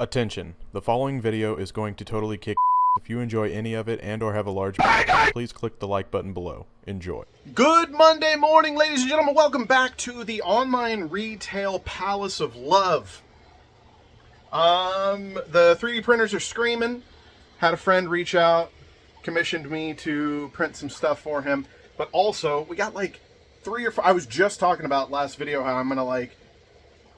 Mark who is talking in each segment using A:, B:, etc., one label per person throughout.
A: Attention, the following video is going to totally kick. If you enjoy any of it and or have a large please click the like button below. Enjoy.
B: Good Monday morning, ladies and gentlemen. Welcome back to the online retail palace of love. The 3D printers are screaming. Had a friend reach out, commissioned me to print some stuff for him. But also, we got like 3 or 4. I was just talking about last video how I'm going to like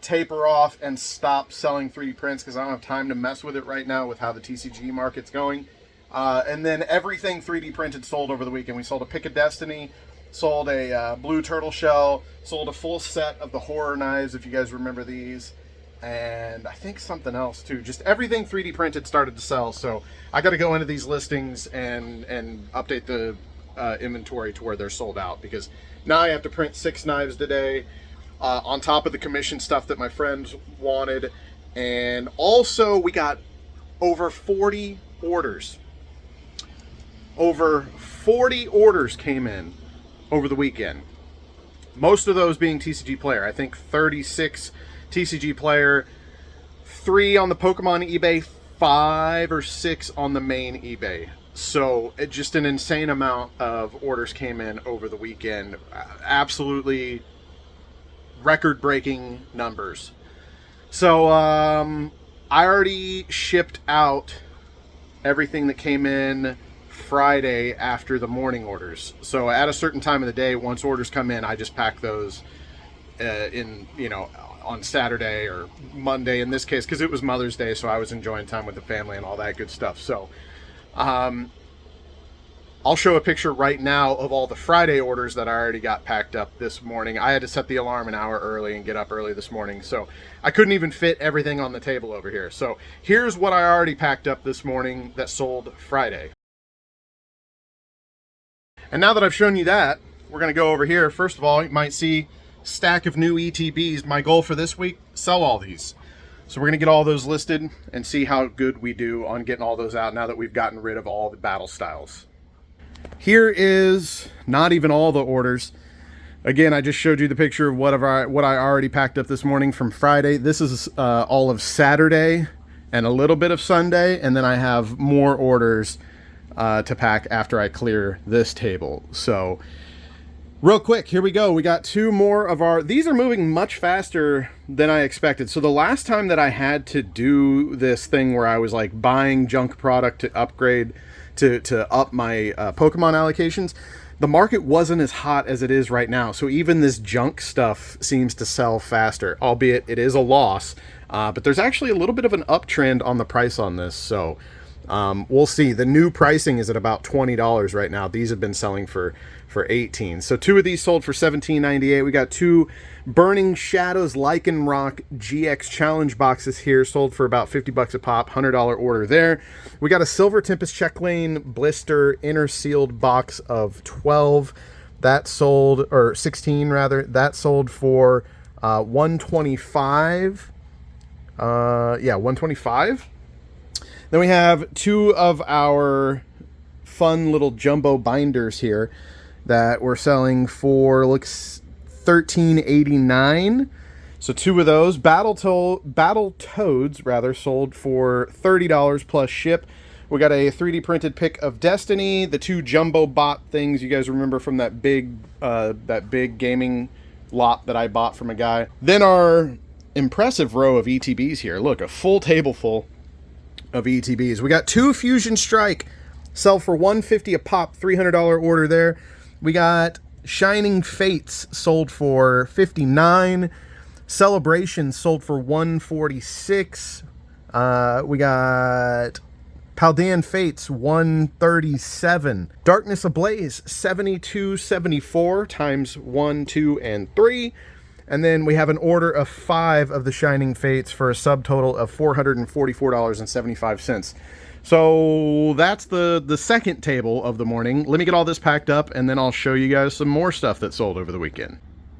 B: taper off and stop selling 3D prints because I don't have time to mess with it right now with how the TCG market's going. And then everything 3D printed sold over the weekend. We sold a Pick of Destiny, sold a blue turtle shell, sold a full set of the horror knives, if you guys remember these, and I think something else too. Just everything 3D printed started to sell. So I got to go into these listings and update the inventory to where they're sold out, because now I have to print 6 knives today. On top of the commission stuff that my friends wanted. And also we got over 40 orders. Over 40 orders came in over the weekend. Most of those being TCG Player. I think 36 TCG Player, 3 on the Pokemon eBay, 5 or 6 on the main eBay. So just an insane amount of orders came in over the weekend. Absolutely record-breaking numbers. So I already shipped out everything that came in Friday after the morning orders. So at a certain time of the day, once orders come in, I just pack those in, you know, on Saturday or Monday in this case, because it was Mother's Day, so I was enjoying time with the family and all that good stuff. So I'll show a picture right now of all the Friday orders that I already got packed up this morning. I had to set the alarm an hour early and get up early this morning, so I couldn't even fit everything on the table over here. So here's what I already packed up this morning that sold Friday. And now that I've shown you that, we're going to go over here. First of all, you might see a stack of new ETBs. My goal for this week, sell all these. So we're going to get all those listed and see how good we do on getting all those out now that we've gotten rid of all the battle styles. Here is not even all the orders. Again, I just showed you the picture of what I already packed up this morning from Friday. This is all of Saturday and a little bit of Sunday, and then I have more orders to pack after I clear this table. So real quick, here we go. We got 2 more of our, these are moving much faster than I expected. So the last time that I had to do this thing where I was like buying junk product to upgrade to up my Pokemon allocations, the market wasn't as hot as it is right now. So even this junk stuff seems to sell faster, albeit it is a loss. But there's actually a little bit of an uptrend on the price on this. So we'll see. The new pricing is at about $20 right now. These have been selling for $18. So 2 of these sold for $17.98. We got 2 Burning Shadows Lichen Rock GX Challenge boxes here, sold for about $50 a pop. $100 order there. We got a Silver Tempest Check Lane Blister Inner Sealed box of 12. That sold, or 16 rather. That sold for $125. Yeah, $125. Then we have 2 of our fun little jumbo binders here that we're selling for, looks $13.89. So 2 of those. Battle Toads rather sold for $30 plus ship. We got a 3D printed Pick of Destiny, the 2 jumbo bot things you guys remember from that big gaming lot that I bought from a guy. Then our impressive row of ETBs here. Look, a full table full of ETBs. We got 2 Fusion Strike, sell for $150 a pop, $300 order there. We got Shining Fates sold for $59. Celebration sold for $146. We got Paldean Fates $137. Darkness Ablaze $72.74 times 1, 2, and 3. And then we have an order of 5 of the Shining Fates for a subtotal of $444.75. So that's the second table of the morning. Let me get all this packed up, and then I'll show you guys some more stuff that sold over the weekend.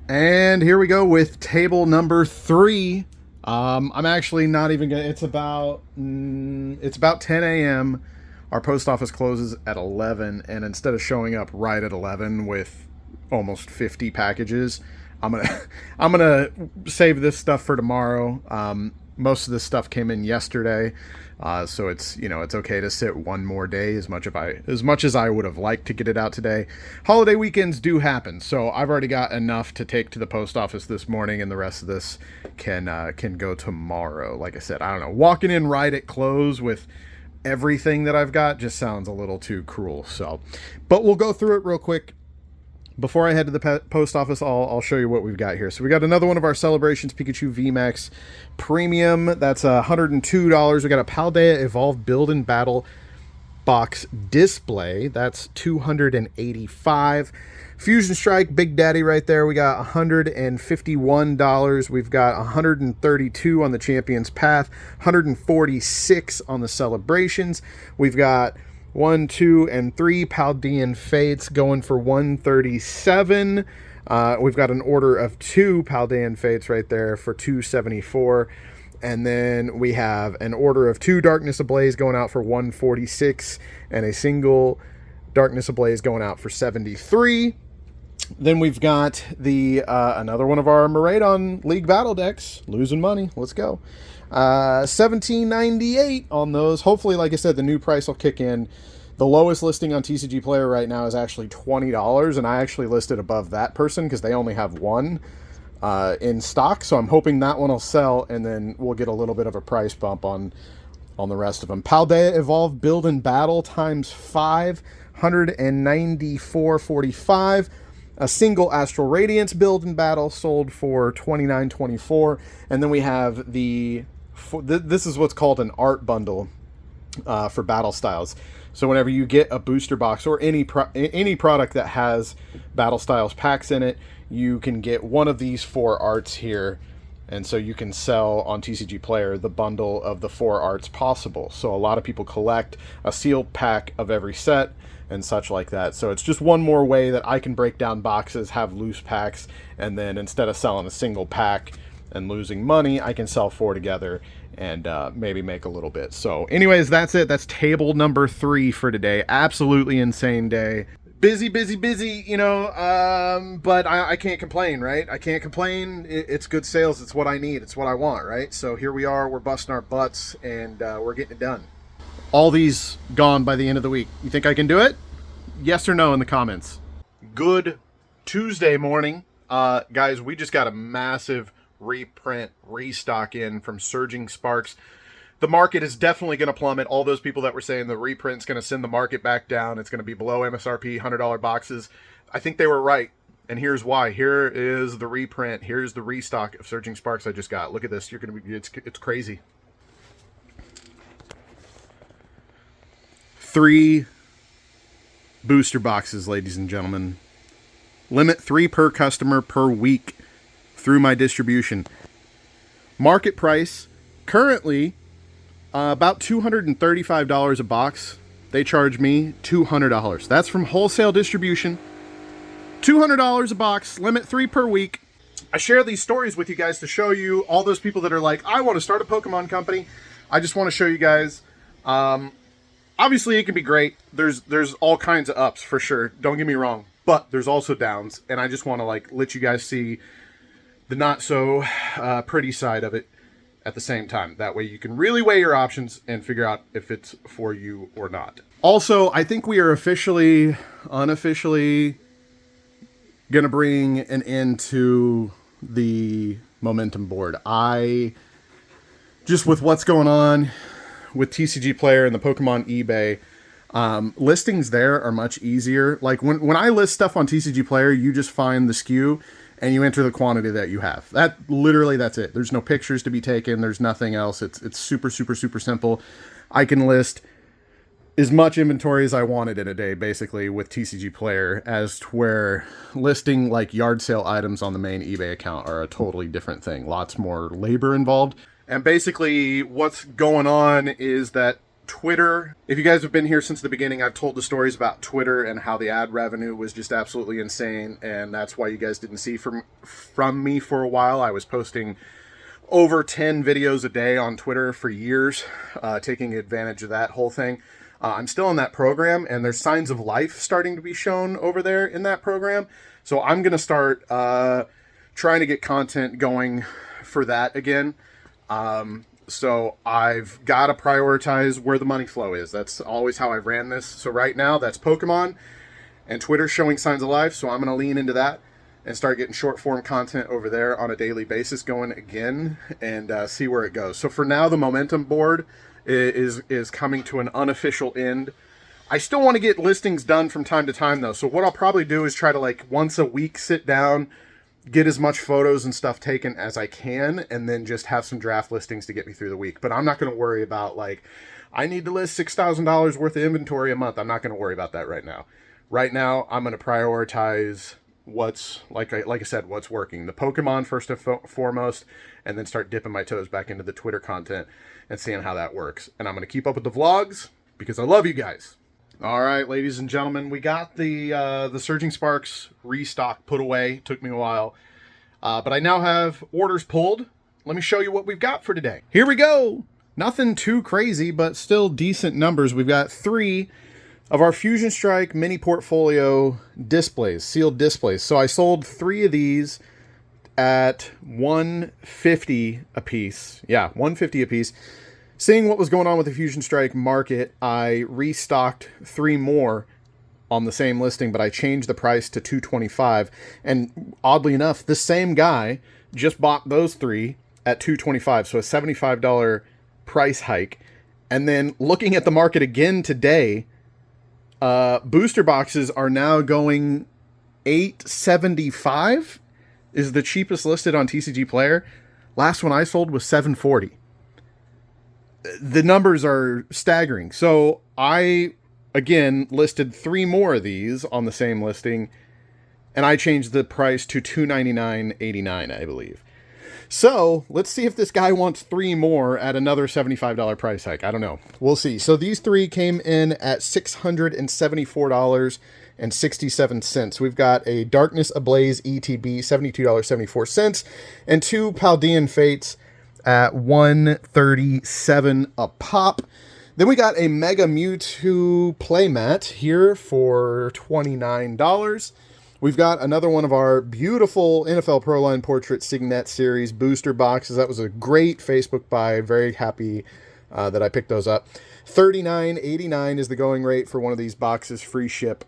B: And here we go with table number 3. I'm actually not even gonna, it's about 10 a.m. Our post office closes at 11, and instead of showing up right at 11 with almost 50 packages, I'm gonna save this stuff for tomorrow. Most of this stuff came in yesterday, so it's, you know, it's okay to sit one more day as much as I would have liked to get it out today. Holiday weekends do happen, so I've already got enough to take to the post office this morning, and the rest of this can go tomorrow. Like I said, I don't know, walking in right at close with everything that I've got just sounds a little too cruel. So, but we'll go through it real quick. Before I head to the post office, I'll show you what we've got here. So we got another one of our Celebrations Pikachu VMAX Premium. That's $102. We got a Paldea Evolve Build and Battle box display. That's $285. Fusion Strike Big Daddy right there. We got $151. We've got $132 on the Champions Path. $146 on the Celebrations. We've got 1, 2, and 3 Paldean Fates going for $137. We've got an order of 2 Paldean Fates right there for $274. And then we have an order of 2 Darkness Ablaze going out for $146, and a single Darkness Ablaze going out for $73. Then we've got the another one of our Miraidon League Battle decks. Losing money. Let's go. $17.98 on those. Hopefully, like I said, the new price will kick in. The lowest listing on TCG Player right now is actually $20, and I actually listed above that person because they only have one in stock. So I'm hoping that one will sell, and then we'll get a little bit of a price bump on the rest of them. Paldea Evolve Build and Battle times 5, $194.45. A single Astral Radiance Build and Battle sold for $29.24. And then we have this is what's called an art bundle for Battle Styles. So whenever you get a booster box or any product that has Battle Styles packs in it, you can get one of these 4 arts here. And so you can sell on TCG Player the bundle of the 4 arts possible. So a lot of people collect a sealed pack of every set and such like that. So it's just one more way that I can break down boxes, have loose packs, and then instead of selling a single pack and losing money, I can sell 4 together and maybe make a little bit. So anyways, that's it. That's table number 3 for today. Absolutely insane day. Busy, you know, but I can't complain, right? I can't complain. It's good sales. It's what I need. It's what I want, right? So here we are. We're busting our butts, and we're getting it done. All these gone by the end of the week. You think I can do it? Yes or no in the comments. Good Tuesday morning. Guys, we just got a massive reprint, restock in from Surging Sparks. The market is definitely going to plummet. All those people that were saying the reprint's going to send the market back down, it's going to be below MSRP, $100 boxes. I think they were right. And here's why. Here is the reprint. Here's the restock of Surging Sparks I just got. Look at this. You're going to be, it's crazy. 3 booster boxes, ladies and gentlemen. Limit 3 per customer per week through my distribution. Market price currently about $235 a box. They charge me $200. That's from wholesale distribution. $200 a box, limit 3 per week. I share these stories with you guys to show you all those people that are like, I want to start a Pokemon company. I just want to show you guys. Obviously, it can be great. There's all kinds of ups for sure. Don't get me wrong. But there's also downs. And I just want to like let you guys see the not so pretty side of it at the same time. That way you can really weigh your options and figure out if it's for you or not. Also, I think we are unofficially going to bring an end to the momentum board. Just with what's going on with TCG Player and the Pokemon eBay, listings there are much easier. Like when I list stuff on TCG Player, you just find the SKU and you enter the quantity that you have. That's it. There's no pictures to be taken. There's nothing else. It's super simple. I can list as much inventory as I wanted in a day, basically, with TCG Player, as to where listing like yard sale items on the main eBay account are a totally different thing. Lots more labor involved. And basically what's going on is that Twitter, if you guys have been here since the beginning, I've told the stories about Twitter and how the ad revenue was just absolutely insane, and that's why you guys didn't see from me for a while. I was posting over 10 videos a day on Twitter for years, taking advantage of that whole thing. I'm still in that program, and there's signs of life starting to be shown over there in that program. So I'm going to start trying to get content going for that again. So I've got to prioritize where the money flow is. That's always how I've ran this. So right now, that's Pokemon, and Twitter's showing signs of life, so I'm going to lean into that and start getting short form content over there on a daily basis going again, and see where it goes. So for now, the momentum board is coming to an unofficial end. I still want to get listings done from time to time, though. So what I'll probably do is try to, like, once a week sit down, get as much photos and stuff taken as I can, and then just have some draft listings to get me through the week. But I'm not going to worry about, like, I need to list $6,000 worth of inventory a month. I'm not going to worry about that right now. Right now, I'm going to prioritize what's, like I said, what's working. The Pokemon first and foremost, and then start dipping my toes back into the Twitter content and seeing how that works. And I'm going to keep up with the vlogs because I love you guys. All right, ladies and gentlemen, we got the Surging Sparks restock put away. Took me a while, but I now have orders pulled. Let me show you what we've got for today. Here we go. Nothing too crazy, but still decent numbers. We've got 3 of our Fusion Strike mini portfolio displays, sealed displays. So I sold 3 of these at $150 a piece. Yeah, $150 a piece. Seeing what was going on with the Fusion Strike market, I restocked 3 more on the same listing, but I changed the price to $225. And oddly enough, the same guy just bought those 3 at $225, so a $75 price hike. And then looking at the market again today, booster boxes are now going $875 is the cheapest listed on TCG Player. Last one I sold was $740. The numbers are staggering. So I, again, listed 3 more of these on the same listing, and I changed the price to $299.89, I believe. So let's see if this guy wants 3 more at another $75 price hike. I don't know. We'll see. So these 3 came in at $674.67. We've got a Darkness Ablaze ETB, $72.74, and 2 Paldean Fates at $137 a pop. Then we got a Mega Mewtwo playmat here for $29. We've got another one of our beautiful NFL Pro Line Portrait Signet Series booster boxes. That was a great Facebook buy. Very happy that I picked those up. $39.89 is the going rate for one of these boxes, free ship.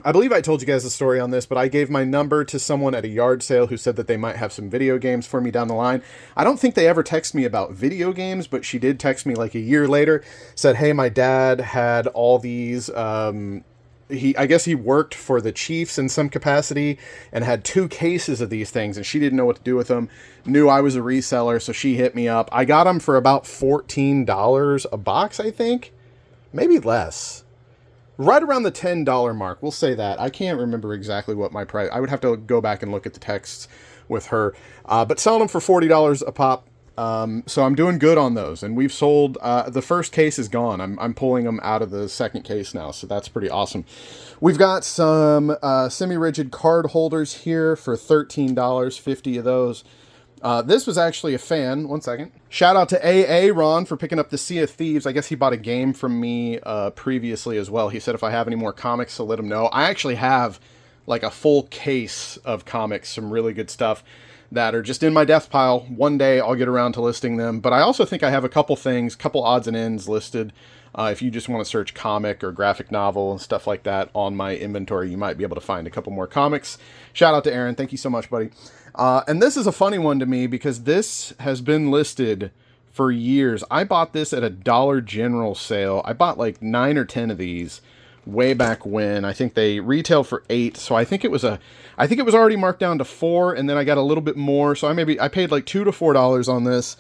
B: I believe I told you guys the story on this, but I gave my number to someone at a yard sale who said that they might have some video games for me down the line. I don't think they ever text me about video games, but she did text me like a year later, said, hey, my dad had all these, I guess he worked for the Chiefs in some capacity and had 2 cases of these things, and she didn't know what to do with them. Knew I was a reseller, so she hit me up. I got them for about $14 a box, I think. Maybe less. Right around the $10 mark. We'll say that. I can't remember exactly what my price... I would have to go back and look at the texts with her. But selling them for $40 a pop. So I'm doing good on those. And we've sold... the first case is gone. I'm pulling them out of the second case now. So that's pretty awesome. We've got some semi-rigid card holders here for $13. 50 of those. This was actually a fan. One second. Shout out to AA Ron for picking up the Sea of Thieves. I guess he bought a game from me previously as well. He said if I have any more comics to let him know. I actually have like a full case of comics, some really good stuff that are just in my death pile. One day I'll get around to listing them. But I also think I have a couple things, couple odds and ends listed. If you just want to search comic or graphic novel and stuff like that on my inventory, you might be able to find a couple more comics. Shout out to Aaron. Thank you so much, buddy. And this is a funny one to me because this has been listed for years. I bought this at a Dollar General sale. I bought like 9 or 10 of these way back when. I think they retail for $8. So I think it was already marked down to $4, and then I got a little bit more. So I paid like $2 to $4 on this,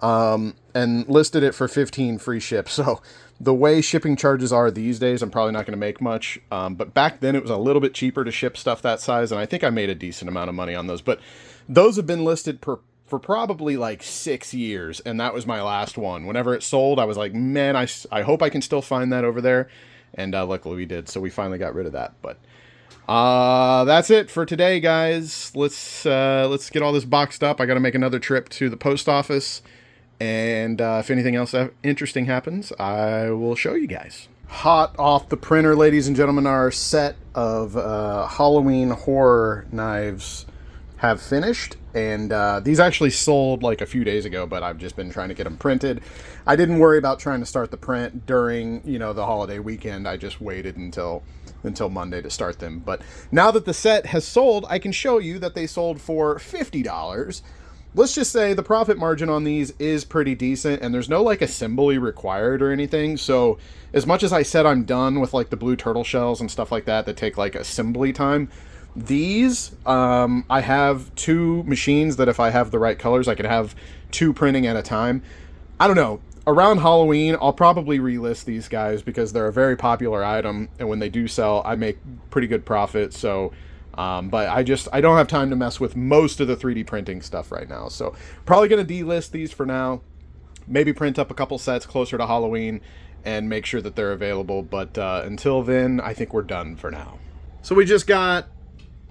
B: and listed it for $15 free ship. So the way shipping charges are these days, I'm probably not going to make much. But back then it was a little bit cheaper to ship stuff that size, and I think I made a decent amount of money on those. But those have been listed for probably like 6 years, and that was my last one. Whenever it sold, I was like, man, I hope I can still find that over there. And luckily we did, so we finally got rid of that. But that's it for today, guys. Let's get all this boxed up. I got to make another trip to the post office. And if anything else interesting happens, I will show you guys. Hot off the printer, ladies and gentlemen, our set of Halloween horror knives have finished, and these actually sold like a few days ago, but I've just been trying to get them printed. I didn't worry about trying to start the print during, you know, the holiday weekend. I just waited until Monday to start them. But now that the set has sold, I can show you that they sold for $50. Let's just say the profit margin on these is pretty decent, and there's no like assembly required or anything. So as much as I said I'm done with like the blue turtle shells and stuff like that take like assembly time, these, I have 2 machines that if I have the right colors, I can have 2 printing at a time. I don't know. Around Halloween, I'll probably relist these guys because they're a very popular item, and when they do sell, I make pretty good profit. So, but I don't have time to mess with most of the 3D printing stuff right now. So probably going to delist these for now. Maybe print up a couple sets closer to Halloween and make sure that they're available. But until then, I think we're done for now. So we just got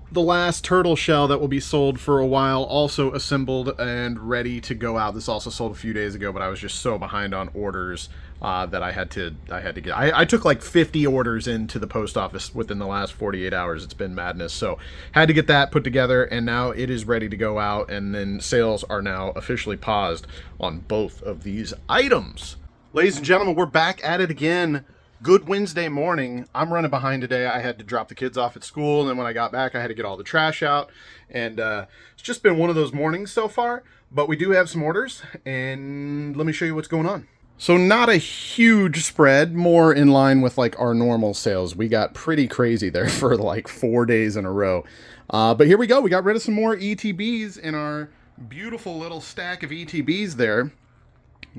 B: the last turtle shell that will be sold for a while, also assembled and ready to go out. This also sold a few days ago, but I was just so behind on orders that I had to get. I took like 50 orders into the post office within the last 48 hours. It's been madness. So had to get that put together, and now it is ready to go out, and then sales are now officially paused on both of these items. Ladies and gentlemen, we're back at it again. Good Wednesday morning. I'm running behind today. I had to drop the kids off at school, and then when I got back, I had to get all the trash out. And it's just been one of those mornings so far, but we do have some orders, and let me show you what's going on. So not a huge spread, more in line with like our normal sales. We got pretty crazy there for like 4 days in a row. But here we go. We got rid of some more ETBs in our beautiful little stack of ETBs there.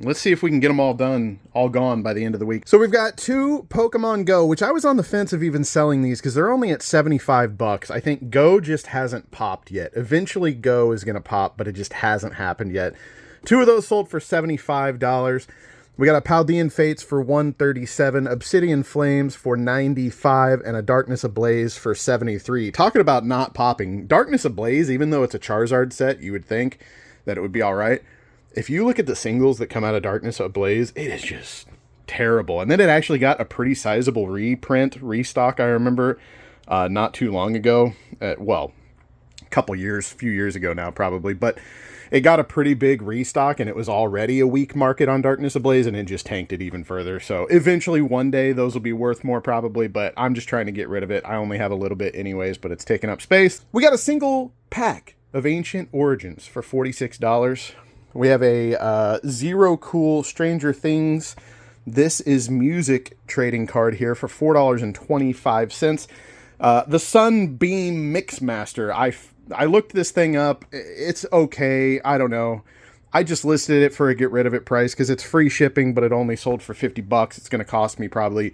B: Let's see if we can get them all gone by the end of the week. So we've got 2 Pokemon Go, which I was on the fence of even selling these because they're only at 75 bucks. I think Go just hasn't popped yet. Eventually Go is going to pop, but it just hasn't happened yet. 2 of those sold for $75. We got a Paldean Fates for $137, Obsidian Flames for $95, and a Darkness Ablaze for $73. Talking about not popping. Darkness Ablaze, even though it's a Charizard set, you would think that it would be all right. If you look at the singles that come out of Darkness Ablaze, it is just terrible. And then it actually got a pretty sizable restock, I remember, not too long ago. Well, few years ago now probably. But it got a pretty big restock, and it was already a weak market on Darkness Ablaze, and it just tanked it even further. So eventually one day those will be worth more probably, but I'm just trying to get rid of it. I only have a little bit anyways, but it's taking up space. We got a single pack of Ancient Origins for $46. We have a Zero Cool Stranger Things This Is Music trading card here for $4.25. The Sunbeam Mixmaster. I looked this thing up. It's okay. I don't know. I just listed it for a get rid of it price because it's free shipping, but it only sold for 50 bucks. It's going to cost me probably,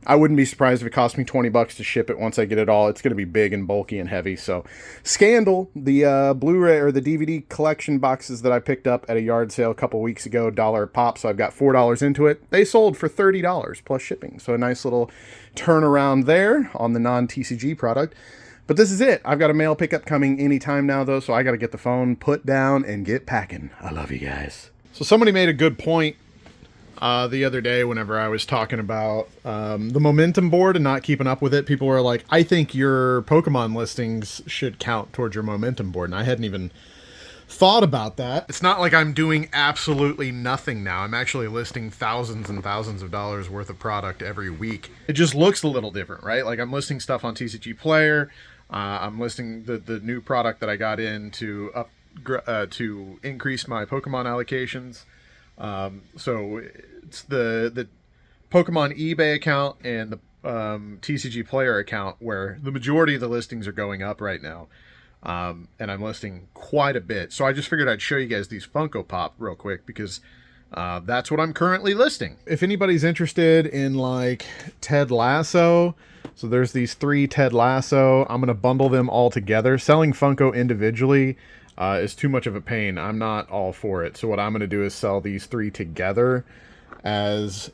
B: I wouldn't be surprised if it cost me 20 bucks to ship it once I get it all. It's going to be big and bulky and heavy. So Scandal, the Blu-ray or the DVD collection boxes that I picked up at a yard sale a couple weeks ago, $1 a pop. So I've got $4 into it. They sold for $30 plus shipping. So a nice little turnaround there on the non-TCG product. But this is it. I've got a mail pickup coming anytime now, though, so I got to get the phone put down and get packing. I love you guys. So somebody made a good point the other day whenever I was talking about the momentum board and not keeping up with it. People were like, I think your Pokemon listings should count towards your momentum board, and I hadn't even thought about that. It's not like I'm doing absolutely nothing now. I'm actually listing thousands and thousands of dollars worth of product every week. It just looks a little different, right? Like I'm listing stuff on TCG Player. I'm listing the new product that I got in to increase my Pokemon allocations. So it's the Pokemon eBay account and the TCG Player account where the majority of the listings are going up right now. And I'm listing quite a bit. So I just figured I'd show you guys these Funko Pop real quick because that's what I'm currently listing. If anybody's interested in like Ted Lasso, so there's these 3 Ted Lasso. I'm going to bundle them all together. Selling Funko individually is too much of a pain. I'm not all for it. So what I'm going to do is sell these 3 together as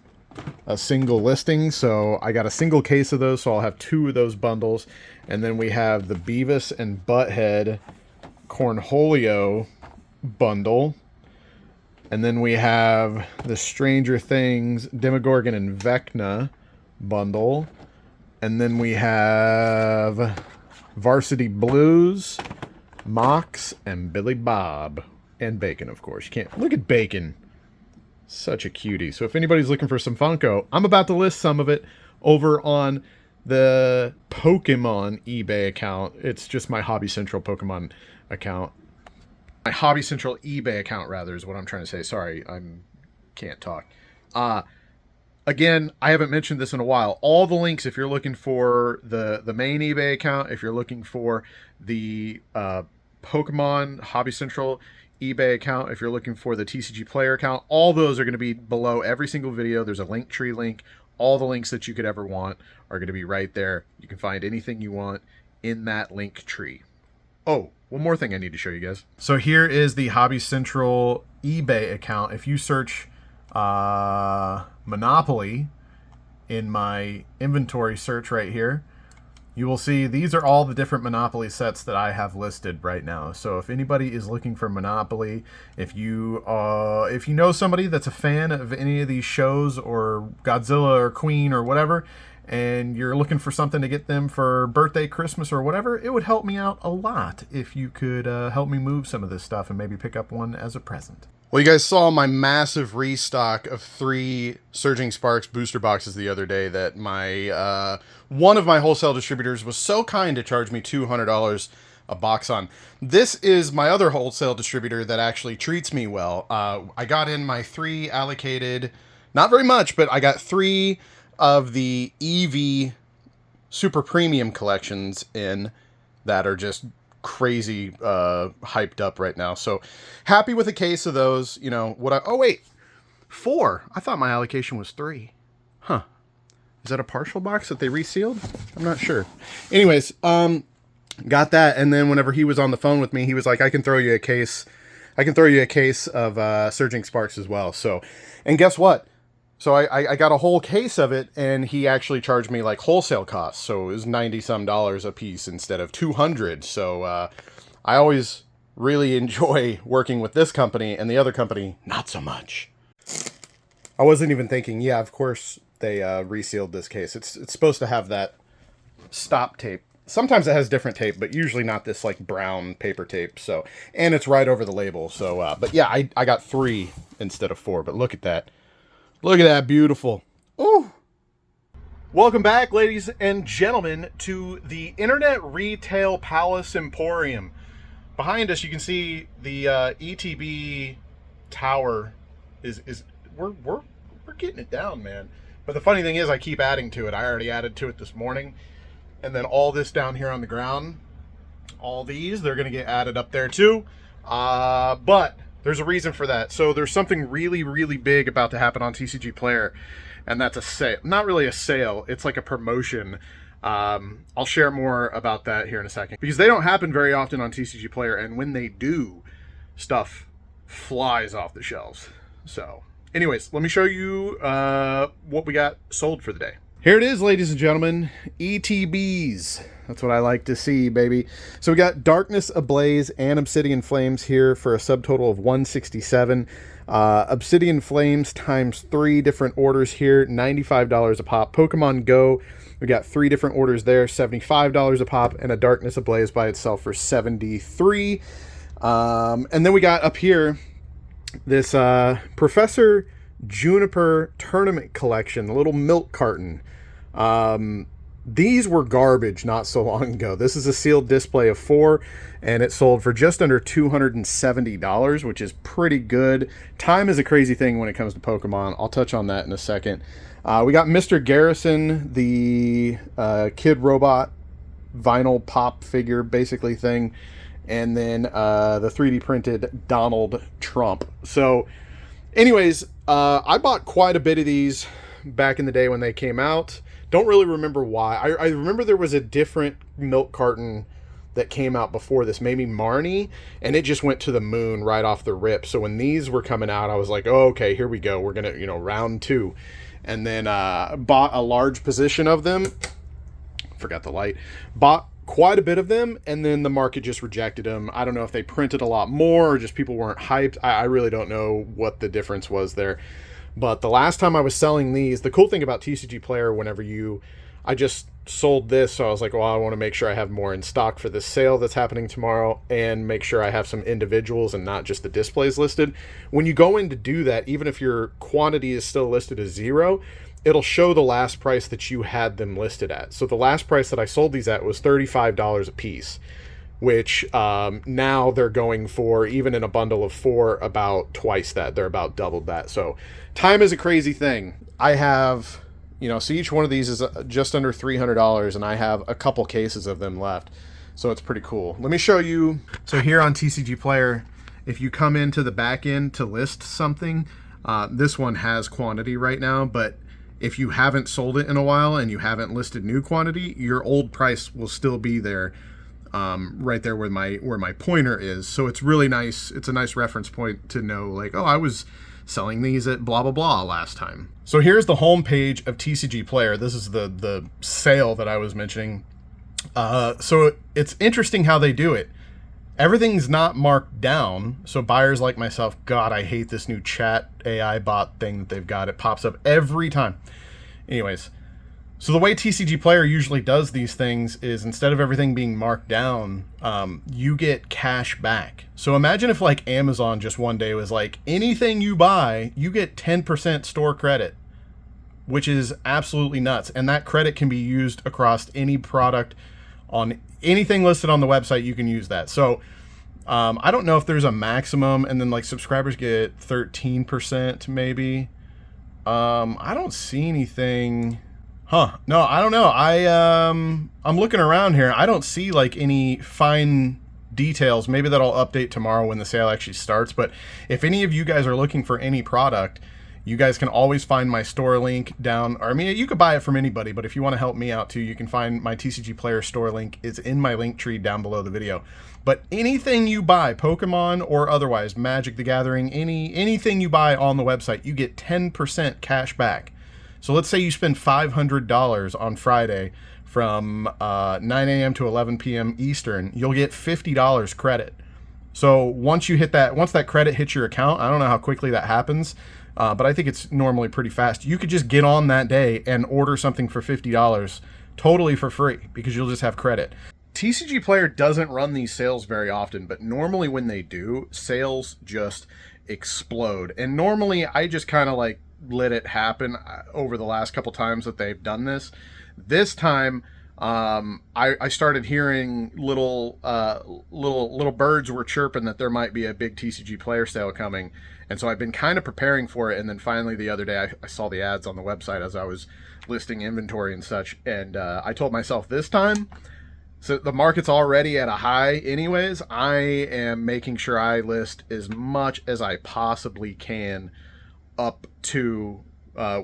B: a single listing. So I got a single case of those, so I'll have 2 of those bundles. And then we have the Beavis and Butthead Cornholio bundle. And then we have the Stranger Things Demogorgon and Vecna bundle. And then we have Varsity Blues Mox and Billy Bob. And Bacon, of course. You can't... Look at Bacon. Such a cutie. So if anybody's looking for some Funko, I'm about to list some of it over on the Pokemon eBay account. It's just my Hobby Central Pokemon account. My Hobby Central eBay account, rather, is what I'm trying to say. Sorry, I can't talk. Again, I haven't mentioned this in a while. All the links, if you're looking for the main eBay account, if you're looking for the Pokemon Hobby Central eBay account, if you're looking for the TCG Player account, all those are going to be below every single video. There's a Linktree link. All the links that you could ever want are going to be right there. You can find anything you want in that Linktree. Oh, one more thing I need to show you guys. So here is the Hobby Central eBay account. If you search Monopoly in my inventory search right here, you will see these are all the different Monopoly sets that I have listed right now. So if anybody is looking for Monopoly, if you know somebody that's a fan of any of these shows or Godzilla or Queen or whatever, and you're looking for something to get them for birthday, Christmas, or whatever, it would help me out a lot if you could help me move some of this stuff and maybe pick up one as a present. Well, you guys saw my massive restock of 3 Surging Sparks booster boxes the other day that my one of my wholesale distributors was so kind to charge me $200 a box on. This is my other wholesale distributor that actually treats me well. I got in my 3 allocated, not very much, but I got 3 of the EV Super Premium collections in that are just crazy hyped up right now. So happy with a case of those. You know what? Oh wait, 4. I thought my allocation was 3. Huh? Is that a partial box that they resealed? I'm not sure. Anyways, got that, and then whenever he was on the phone with me, he was like, "I can throw you a case. I can throw you a case of Surging Sparks as well." So, and guess what? So I got a whole case of it, and he actually charged me like wholesale costs. So it was $90-some a piece instead of $200. So I always really enjoy working with this company, and the other company, not so much. I wasn't even thinking, yeah, of course they resealed this case. It's supposed to have that stop tape. Sometimes it has different tape, but usually not this like brown paper tape. So, and it's right over the label. So, but yeah, I got 3 instead of 4. But look at that. Look at that, beautiful. Ooh. Welcome back, ladies and gentlemen, to the Internet Retail Palace Emporium. Behind us, you can see the ETB tower we're getting it down, man. But the funny thing is, I keep adding to it. I already added to it this morning, and then all this down here on the ground, all these, they're gonna get added up there too. But there's a reason for that. So there's something really, really big about to happen on TCG Player, and that's a sale. Not really a sale, it's like a promotion. I'll share more about that here in a second, because they don't happen very often on TCG Player, and when they do, stuff flies off the shelves. So anyways, let me show you what we got sold for the day. Here it is, ladies and gentlemen, ETBs. That's what I like to see, baby. So we got Darkness Ablaze and Obsidian Flames here for a subtotal of 167. Obsidian Flames times 3 different orders here, $95 a pop. Pokemon Go, we got 3 different orders there, $75 a pop, and a Darkness Ablaze by itself for $73. And then we got up here this Professor Juniper Tournament Collection, a little milk carton. These were garbage not so long ago. This is a sealed display of 4, and it sold for just under $270, which is pretty good. Time is a crazy thing when it comes to Pokemon. I'll touch on that in a second. We got Mr. Garrison, the Kid Robot vinyl pop figure basically thing, and then the 3D printed Donald Trump. So anyways, I bought quite a bit of these back in the day when they came out. Don't really remember why. I remember there was a different milk carton that came out before this, maybe Marnie, and it just went to the moon right off the rip. So when these were coming out, I was like, oh, okay, here we go. We're going to, round 2. And then bought a large position of them. Forgot the light. Bought quite a bit of them, and then the market just rejected them. I don't know if they printed a lot more or just people weren't hyped. I really don't know what the difference was there. But the last time I was selling these, the cool thing about TCG Player, whenever I just sold this, so I was like, well, I want to make sure I have more in stock for this sale that's happening tomorrow, and make sure I have some individuals and not just the displays listed. When you go in to do that, even if your quantity is still listed as 0, it'll show the last price that you had them listed at. So the last price that I sold these at was $35 a piece, which now they're going for, even in a bundle of 4, about twice that. They're about doubled that. So time is a crazy thing. I have, so each one of these is just under $300, and I have a couple cases of them left. So it's pretty cool. Let me show you. So here on TCG Player, if you come into the back end to list something, this one has quantity right now, but if you haven't sold it in a while and you haven't listed new quantity, your old price will still be there, right there where my pointer is. So it's really nice. It's a nice reference point to know, like, oh, I was selling these at blah blah blah last time. So here's the home page of TCG Player. This is the sale that I was mentioning. So it's interesting how they do it. Everything's not marked down, so buyers like myself, God, I hate this new chat AI bot thing that they've got. It pops up every time. Anyways, so the way TCG Player usually does these things is, instead of everything being marked down, you get cash back. So imagine if, like, Amazon just one day was like, anything you buy, you get 10% store credit, which is absolutely nuts. And that credit can be used across any product. On anything listed on the website, you can use that. So I don't know if there's a maximum, and then, like, subscribers get 13% maybe. I don't see anything. No, I don't know. I'm looking around here. I don't see, like, any fine details. Maybe that'll update tomorrow when the sale actually starts. But if any of you guys are looking for any product, you guys can always find my store link down. Or, I mean, you could buy it from anybody, but if you want to help me out too, you can find my TCG Player store link. It's in my link tree down below the video. But anything you buy, Pokemon or otherwise, Magic the Gathering, anything you buy on the website, you get 10% cash back. So let's say you spend $500 on Friday from 9 a.m. to 11 p.m. Eastern, you'll get $50 credit. So once that credit hits your account, I don't know how quickly that happens, but I think it's normally pretty fast. You could just get on that day and order something for $50 totally for free, because you'll just have credit. TCG Player doesn't run these sales very often, but normally when they do, sales just explode. And normally I just kind of like let it happen over the last couple times that they've done this. This time, I started hearing little birds were chirping that there might be a big TCG Player sale coming. And so I've been kind of preparing for it. And then finally the other day, I saw the ads on the website as I was listing inventory and such. And I told myself, this time, so the market's already at a high anyways, I am making sure I list as much as I possibly can up to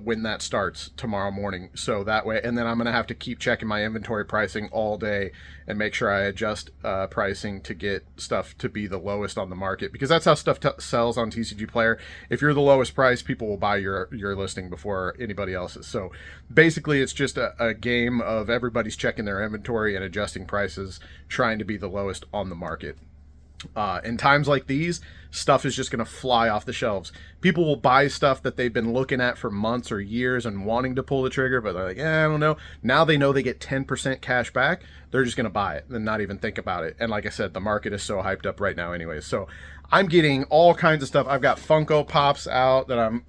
B: when that starts tomorrow morning. So that way, and then I'm going to have to keep checking my inventory pricing all day and make sure I adjust pricing to get stuff to be the lowest on the market, because that's how stuff sells on TCG Player. If you're the lowest price, people will buy your listing before anybody else's. So basically it's just a game of everybody's checking their inventory and adjusting prices, trying to be the lowest on the market. In times like these, stuff is just going to fly off the shelves. People will buy stuff that they've been looking at for months or years and wanting to pull the trigger, but they're like, I don't know. Now they know they get 10% cash back. They're just going to buy it and not even think about it. And like I said, the market is so hyped up right now anyways. So I'm getting all kinds of stuff. I've got Funko Pops out that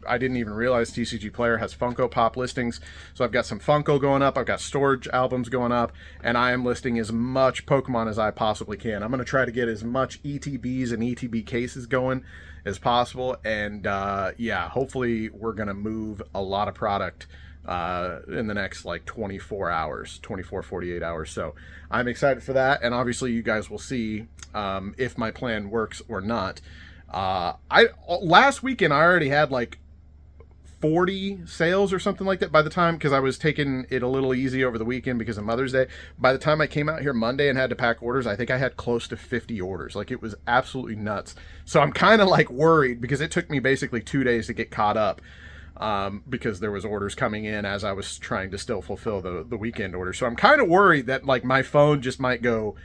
B: I didn't even realize TCG Player has Funko Pop listings. So I've got some Funko going up. I've got storage albums going up. And I am listing as much Pokemon as I possibly can. I'm going to try to get as much ETBs and ETB cases going as possible. And yeah, hopefully we're going to move a lot of product in the next like 24 hours, 48 hours. So I'm excited for that. And obviously you guys will see if my plan works or not. Last weekend I already had like 40 sales or something like that by the time, because I was taking it a little easy over the weekend because of Mother's Day. By the time I came out here Monday and had to pack orders, I think I had close to 50 orders. Like, it was absolutely nuts. So I'm kind of like worried, because it took me basically 2 days to get caught up, because there was orders coming in as I was trying to still fulfill the weekend order. So I'm kind of worried that like my phone just might go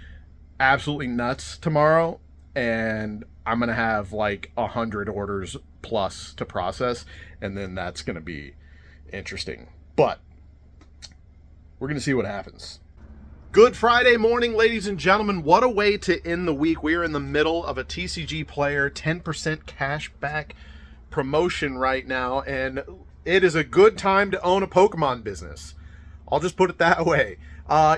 B: absolutely nuts tomorrow, and I'm going to have like 100 orders plus to process, and then that's going to be interesting. But We're going to see what happens. Good Friday morning, ladies and gentlemen. What a way to end the week. We are in the middle of a TCG Player 10% cash back promotion right now, and it is a good time to own a Pokemon business. I'll just put it that way.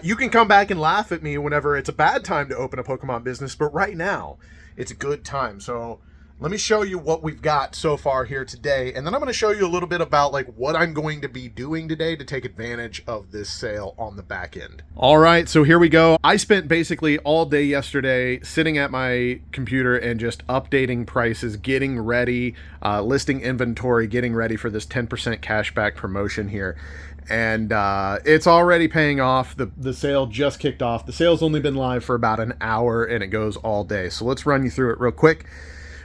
B: You can come back and laugh at me whenever it's a bad time to open a Pokemon business, but right now, it's a good time. So let me show you what we've got so far here today, and then I'm going to show you a little bit about like what I'm going to be doing today to take advantage of this sale on the back end. All right, so here we go. I spent basically all day yesterday sitting at my computer and just updating prices, getting ready, listing inventory, getting ready for this 10% cashback promotion here. And it's already paying off. The sale just kicked off. The sale's only been live for about an hour, and it goes all day. So let's run you through it real quick.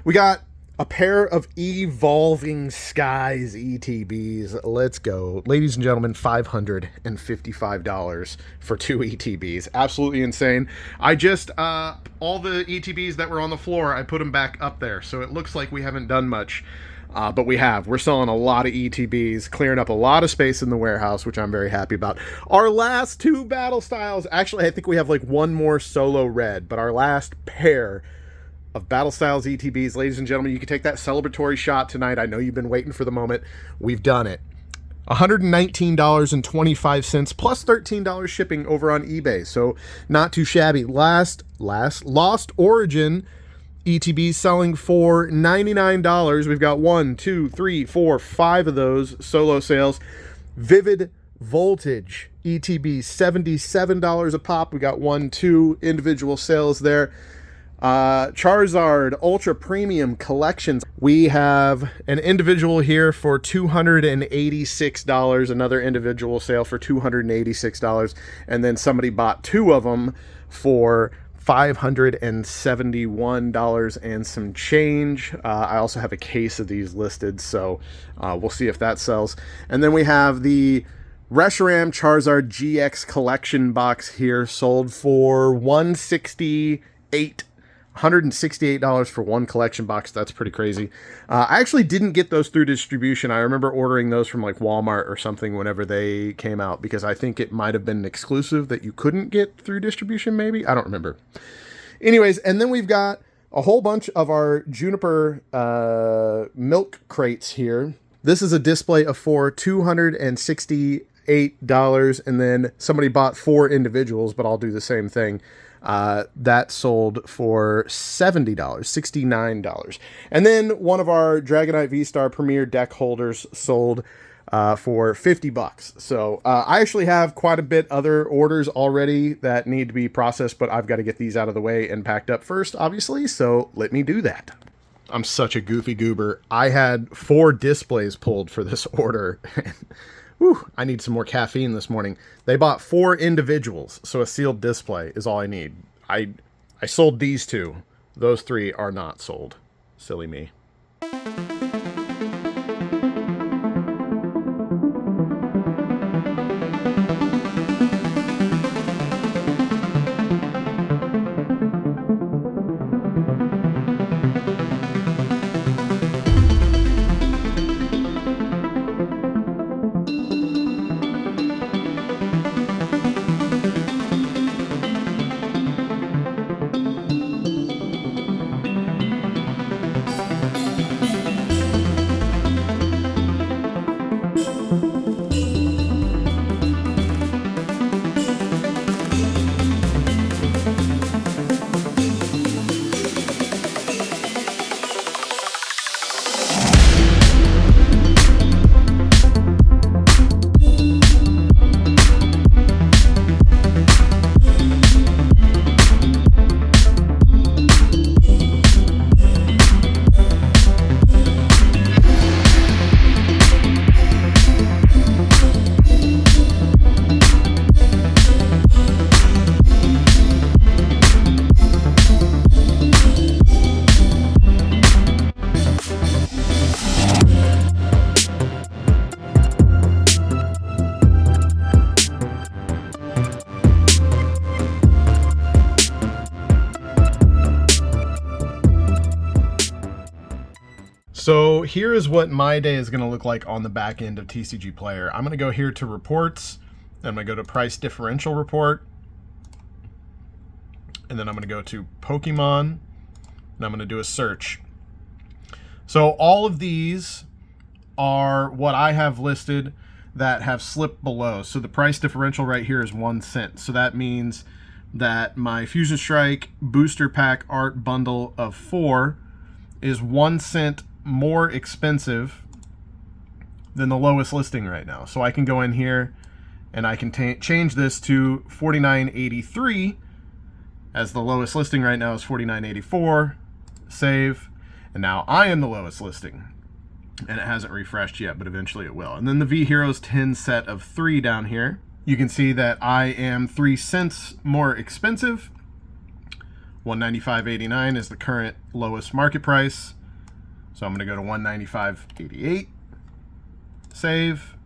B: We got a pair of Evolving Skies ETBs. Let's go. Ladies and gentlemen, $555 for 2 ETBs. Absolutely insane. I just, all the ETBs that were on the floor, I put them back up there. So it looks like we haven't done much. But we have. We're selling a lot of ETBs, clearing up a lot of space in the warehouse, which I'm very happy about. Our last 2 battle styles, actually, I think we have like one more solo red, but our last pair of Battle Styles ETBs. Ladies and gentlemen, you can take that celebratory shot tonight. I know you've been waiting for the moment. We've done it. $119.25 plus $13 shipping over on eBay. So not too shabby. Lost Origin ETBs selling for $99. We've got 1, 2, 3, 4, 5 of those solo sales. Vivid Voltage ETBs, $77 a pop. We got 1, 2 individual sales there. Charizard Ultra Premium Collections. We have an individual here for $286, another individual sale for $286, and then somebody bought 2 of them for $571 and some change. I also have a case of these listed, so we'll see if that sells. And then we have the Reshiram Charizard GX Collection box here, sold for $168 for 1 collection box. That's pretty crazy. I actually didn't get those through distribution. I remember ordering those from like Walmart or something whenever they came out, because I think it might have been an exclusive that you couldn't get through distribution, maybe. I don't remember. Anyways, and then we've got a whole bunch of our Juniper milk crates here. This is a display of $268, and then somebody bought 4 individuals, but I'll do the same thing. That sold for $70, $69. And then one of our Dragonite V-Star Premier deck holders sold for $50. So I actually have quite a bit other orders already that need to be processed, but I've got to get these out of the way and packed up first, obviously, so let me do that. I'm such a goofy goober. I had 4 displays pulled for this order. Whew, I need some more caffeine this morning. They bought 4 individuals, so a sealed display is all I need. I sold these 2. Those 3 are not sold. Silly me. So here is what my day is going to look like on the back end of TCG Player. I'm going to go here to reports, Then I'm going to go to price differential report. And then I'm going to go to Pokemon. And I'm going to do a search. So all of these are what I have listed that have slipped below. So the price differential right here is 1 cent. So that means that my Fusion Strike booster pack art bundle of 4 is 1 cent more expensive than the lowest listing right now. So I can go in here and I can change this to $49.83, as the lowest listing right now is $49.84. Save, and now I am the lowest listing. And it hasn't refreshed yet, but eventually it will. And then the V Heroes 10 set of 3 down here. You can see that I am 3 cents more expensive. $195.89 is the current lowest market price. So I'm going to go to $195.88. Save.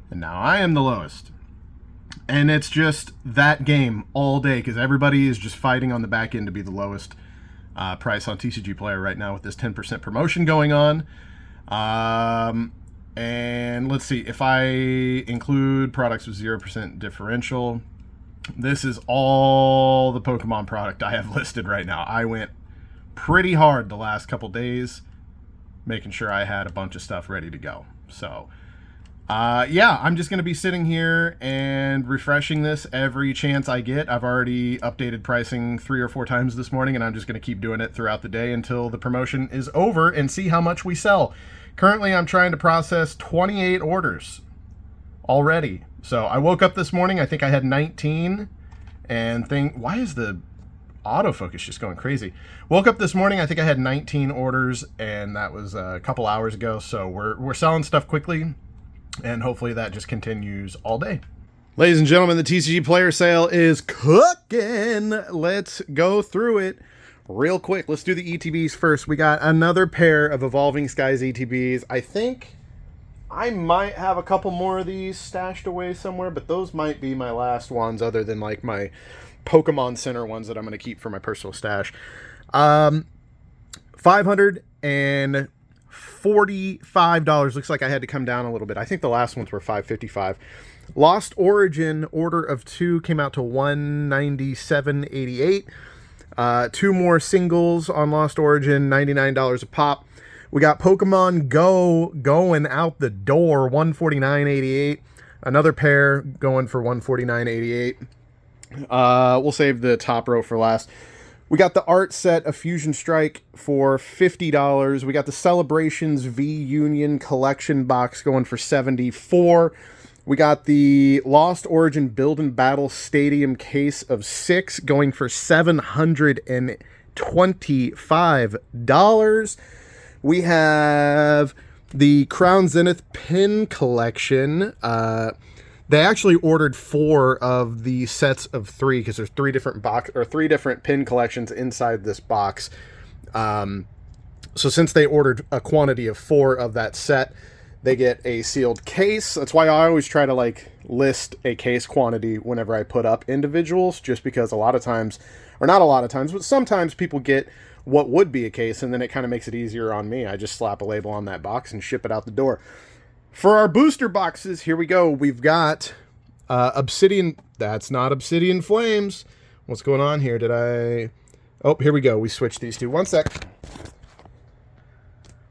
B: And now I am the lowest. And it's just that game all day, because everybody is just fighting on the back end to be the lowest price on TCG Player right now with this 10% promotion going on. And let's see, if I include products with 0% differential, this is all the Pokemon product I have listed right now. I went pretty hard the last couple days, making sure I had a bunch of stuff ready to go. So, yeah, I'm just going to be sitting here and refreshing this every chance I get. I've already updated pricing 3 or 4 times this morning, and I'm just going to keep doing it throughout the day until the promotion is over and see how much we sell. Currently, I'm trying to process 28 orders already. So I woke up this morning, I think I had 19, and why is the autofocus just going crazy? Woke up this morning, I think I had 19 orders, and that was a couple hours ago. So we're selling stuff quickly, and hopefully that just continues all day. Ladies and gentlemen, the TCG Player sale is cooking. Let's go through it real quick. Let's do the ETBs first. We got another pair of Evolving Skies ETBs. I think I might have a couple more of these stashed away somewhere, but those might be my last ones, other than like my Pokemon Center ones that I'm going to keep for my personal stash. $545. Looks like I had to come down a little bit. I think the last ones were $555. Lost Origin order of 2 came out to $197.88. 2 more singles on Lost Origin, $99 a pop. We got Pokemon Go going out the door, $149.88. Another pair going for $149.88. We'll save the top row for last. We got the art set of Fusion Strike for $50. We got the Celebrations V Union collection box going for $74. We got the Lost Origin Build and Battle Stadium case of 6 going for $725. We have the Crown Zenith pin collection. They actually ordered 4 of the sets of 3, because there's 3 different pin collections inside this box. So since they ordered a quantity of 4 of that set, they get a sealed case. That's why I always try to like list a case quantity whenever I put up individuals, just because a lot of times, or not a lot of times, but sometimes people get what would be a case, and then it kind of makes it easier on me. I just slap a label on that box and ship it out the door. For our booster boxes, here we go. We've got Obsidian. That's not Obsidian Flames. What's going on here? Oh, here we go. We switched these two. One sec.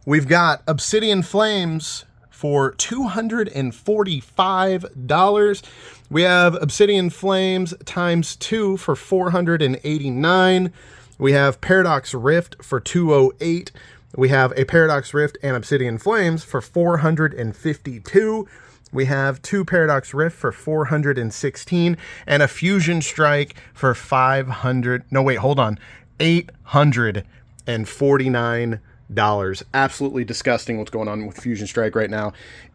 B: We've got Obsidian Flames for $245. We have Obsidian Flames times 2 for $489. We have Paradox Rift for $208. We have a Paradox Rift and Obsidian Flames for $452. We have 2 Paradox Rift for $416 and a Fusion Strike for $849. Absolutely disgusting what's going on with Fusion Strike right now.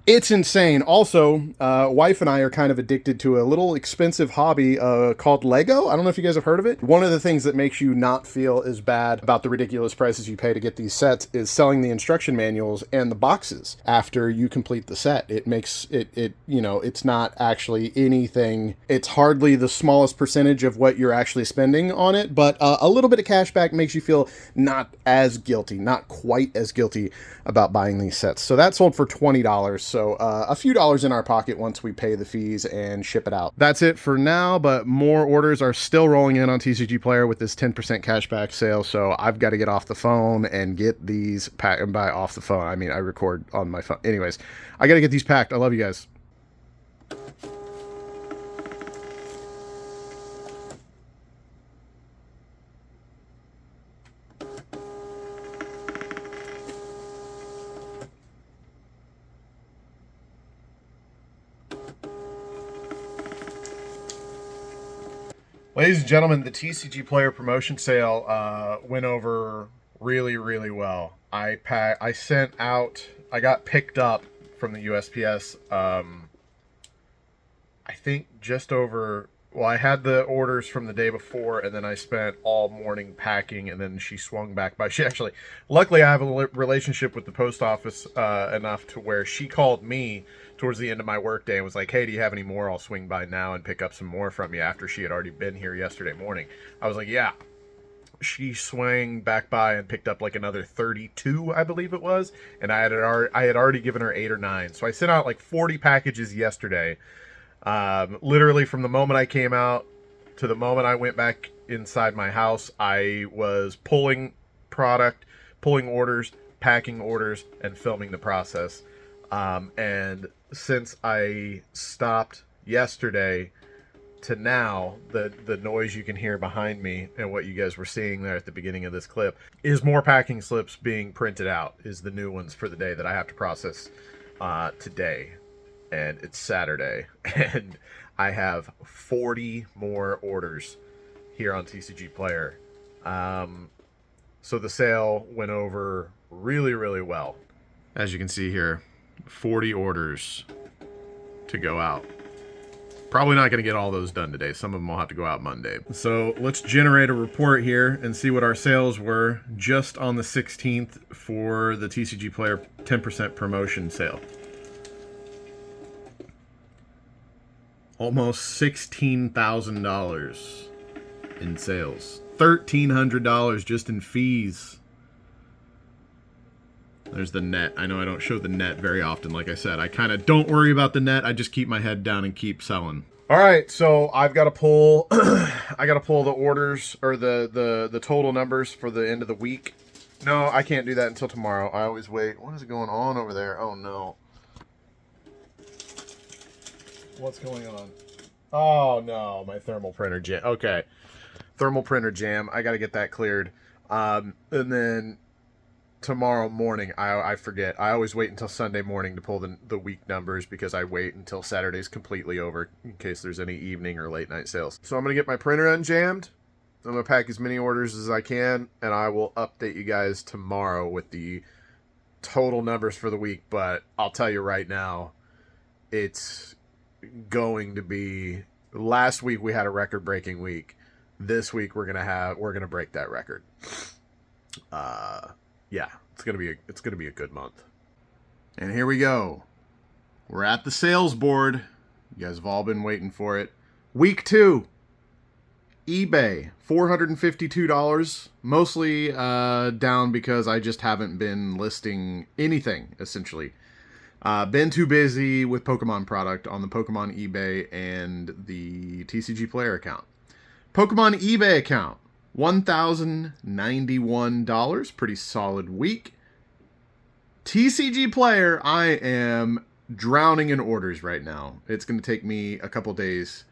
B: It's insane. Also, wife and I are kind of addicted to a little expensive hobby called Lego. I don't know if you guys have heard of it. One of the things that makes you not feel as bad about the ridiculous prices you pay to get these sets is selling the instruction manuals and the boxes after you complete the set. It makes it you know, it's not actually anything. It's hardly the smallest percentage of what you're actually spending on it, but a little bit of cash back makes you feel not as guilty, not quite quite as guilty about buying these sets. So that sold for $20. So a few dollars in our pocket once we pay the fees and ship it out. That's it for now, but more orders are still rolling in on TCG Player with this 10% cashback sale. So I've got to get off the phone and get these packed. And by off the phone, I mean I record on my phone. Anyways, I got to get these packed. I love you guys. Ladies and gentlemen, the TCG Player promotion sale went over really, really well. I got picked up from the USPS, I think just over, well, I had the orders from the day before, and then I spent all morning packing, and then she swung back by. She actually, luckily I have a relationship with the post office enough to where she called me towards the end of my workday and was like, hey, do you have any more? I'll swing by now and pick up some more from you, after she had already been here yesterday morning. I was like, yeah. She swang back by and picked up like another 32, I believe it was, and I had already given her 8 or 9. So I sent out like 40 packages yesterday. Literally from the moment I came out to the moment I went back inside my house, I was pulling product, pulling orders, packing orders, and filming the process. And since I stopped yesterday to now, the noise you can hear behind me and what you guys were seeing there at the beginning of this clip is more packing slips being printed out, is the new ones for the day that I have to process today. And it's Saturday, and I have 40 more orders here on TCG Player. So the sale went over really, really well. As you can see here, 40 orders to go out. Probably not going to get all those done today. Some of them will have to go out Monday. So let's generate a report here and see what our sales were just on the 16th for the TCG Player 10% promotion sale. Almost $16,000 in sales. $1,300 just in fees. There's the net. I know I don't show the net very often. Like I said, I kind of don't worry about the net. I just keep my head down and keep selling. All right, so I've got to pull I got to pull the orders, or the total numbers for the end of the week. No, I can't do that until tomorrow. I always wait. What is going on over there? Oh no. What's going on? Oh no, my thermal printer jam. Okay. Thermal printer jam. I got to get that cleared. And then tomorrow morning, I forget. I always wait until Sunday morning to pull the week numbers, because I wait until Saturday's completely over in case there's any evening or late night sales. So I'm going to get my printer unjammed. I'm going to pack as many orders as I can, and I will update you guys tomorrow with the total numbers for the week. But I'll tell you right now, it's going to be, last week we had a record-breaking week. This week we're gonna break that record. Yeah, it's gonna be a good month. And here we go. We're at the sales board. You guys have all been waiting for it. Week 2. eBay, $452. Mostly down because I just haven't been listing anything, essentially. Been too busy with Pokemon product on the Pokemon eBay and the TCG Player account. Pokemon eBay account, $1,091. Pretty solid week. TCG Player, I am drowning in orders right now. It's going to take me a couple days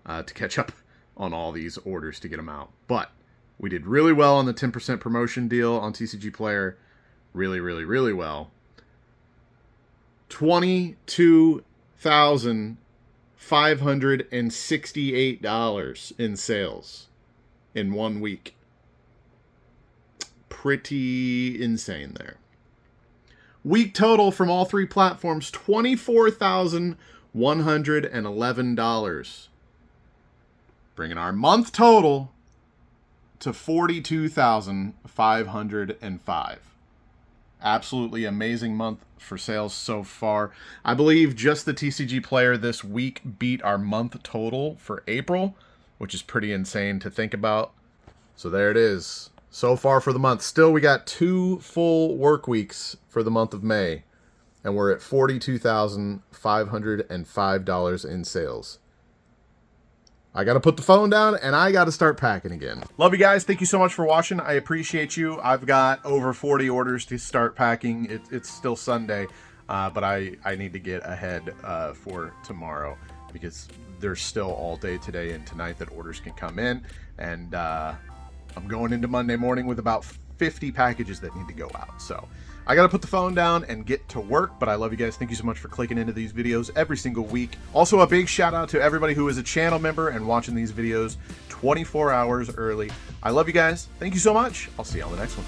B: to catch up on all these orders to get them out. But we did really well on the 10% promotion deal on TCG Player. Really, really, really well. $22,568 in sales in 1 week. Pretty insane there. Week total from all 3 platforms, $24,111. Bringing our month total to $42,505. Absolutely amazing month for sales so far. I believe just the TCG Player this week beat our month total for April, which is pretty insane to think about. So there it is. so far for the month. Still, we got 2 full work weeks for the month of May, and we're at $42,505 in sales. I got to put the phone down, and I got to start packing again. Love you guys. Thank you so much for watching. I appreciate you. I've got over 40 orders to start packing. It's still Sunday, but I need to get ahead for tomorrow, because there's still all day today and tonight that orders can come in. And I'm going into Monday morning with about 50 packages that need to go out. So I got to put the phone down and get to work, but I love you guys. Thank you so much for clicking into these videos every single week. Also, a big shout out to everybody who is a channel member and watching these videos 24 hours early. I love you guys. Thank you so much. I'll see you on the next one.